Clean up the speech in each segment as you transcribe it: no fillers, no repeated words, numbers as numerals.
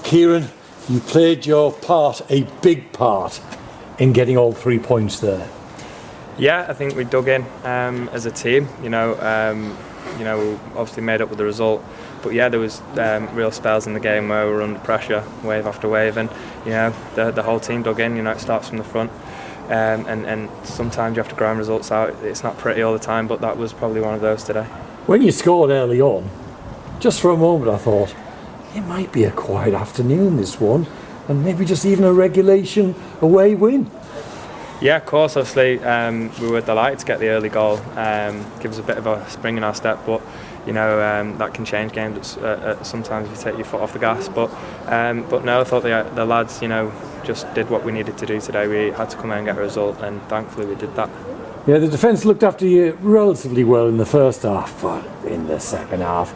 Kieran, you played your part, a big part, in getting all 3 points there. Yeah, I think we dug in as a team. We obviously made up with the result, but yeah, there was real spells in the game where we were under pressure, wave after wave, and the whole team dug in. It starts from the front, and sometimes you have to grind results out. It's not pretty all the time, but that was probably one of those today. When you scored early on, just for a moment I thought, it might be a quiet afternoon, this one, and maybe just even a regulation away win. Yeah, of course, obviously we were delighted to get the early goal, give us a bit of a spring in our step, but that can change games. Sometimes you take your foot off the gas, but no, I thought the lads just did what we needed to do today. We had to come out and get a result, and thankfully we did that. Yeah, the defence looked after you relatively well in the first half, but in the second half,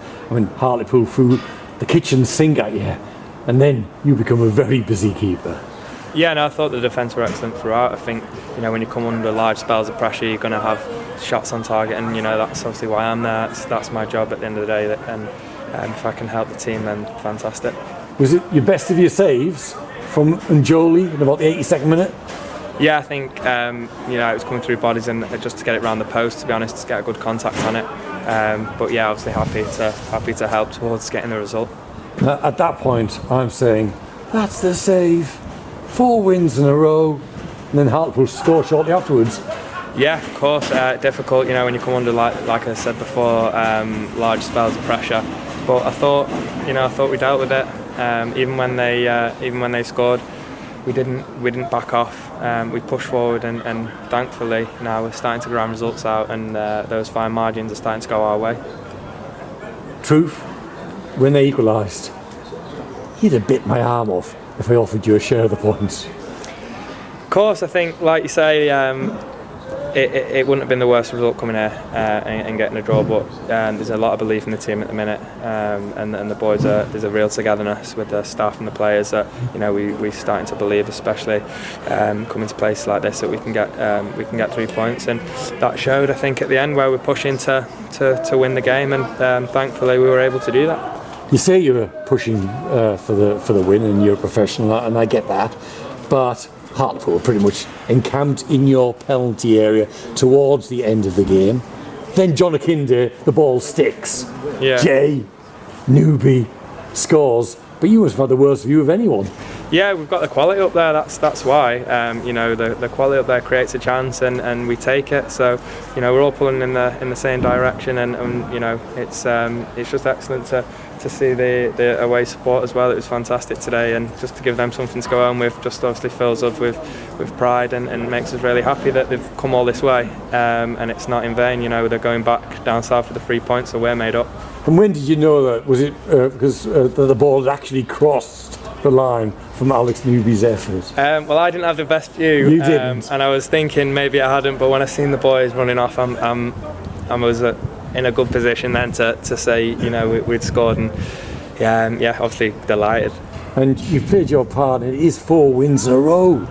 Hartlepool threw the kitchen sink at you, and then you become a very busy keeper. Yeah, no, I thought the defence were excellent throughout. I think when you come under large spells of pressure, you're going to have shots on target, and that's obviously why I'm there. That's my job at the end of the day, and if I can help the team, then fantastic. Was it your best of your saves from Njoli in about the 82nd minute? Yeah, I think it was coming through bodies and just to get it round the post, to be honest, to get a good contact on it. But yeah, obviously happy to help towards getting the result. At that point, I'm saying that's the save. 4 wins in a row, and then Hartlepool score shortly afterwards. Yeah, of course, difficult. When you come under like I said before, large spells of pressure. But I thought we dealt with it. Even when they scored, we didn't back off. We pushed forward, and thankfully now we're starting to grind results out, and those fine margins are starting to go our way. Truth, when they equalised, you'd have bit my arm off if I offered you a share of the points. Of course, I think, like you say, it wouldn't have been the worst result coming here and getting a draw, but there's a lot of belief in the team at the minute, and the boys there's a real togetherness with the staff and the players that we're starting to believe, especially coming to places like this, that we can get 3 points, and that showed, I think, at the end where we're pushing to win the game, and thankfully we were able to do that. You say you were pushing for the win, and you're a professional, and I get that, but Hartlepool were pretty much encamped in your penalty area towards the end of the game. Then John Akinde, the ball sticks. Yeah. Jay, newbie, scores, but you must have had the worst view of anyone. Yeah, we've got the quality up there. That's why. The quality up there creates a chance, and we take it. So, we're all pulling in the same direction, and it's just excellent to see the away support as well. It was fantastic today, and just to give them something to go home with, just obviously fills us with pride, and makes us really happy that they've come all this way, and it's not in vain. They're going back down south for the 3 points, so we're made up. And when did you know that? Was it because the ball had actually crossed the line from Alex Newby's effort? Well, I didn't have the best view. You didn't. And I was thinking maybe I hadn't, but when I seen the boys running off, I was in a good position then to say we'd scored, and yeah, obviously delighted. And you've played your part, and it is 4 wins in a row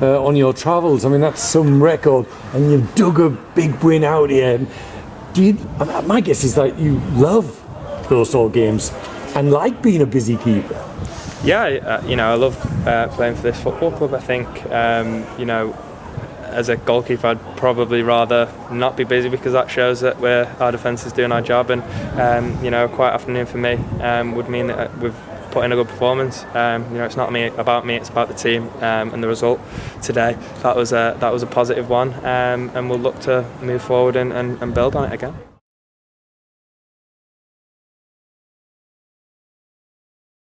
on your travels. That's some record, and you've dug a big win out here. My guess is that you love those sort of games and like being a busy keeper. Yeah, I love playing for this football club. I think, as a goalkeeper, I'd probably rather not be busy, because that shows that our defence is doing our job, and a quiet afternoon for me would mean that we've put in a good performance. It's not about me, it's about the team, and the result today. That was a positive one, and we'll look to move forward and build on it again.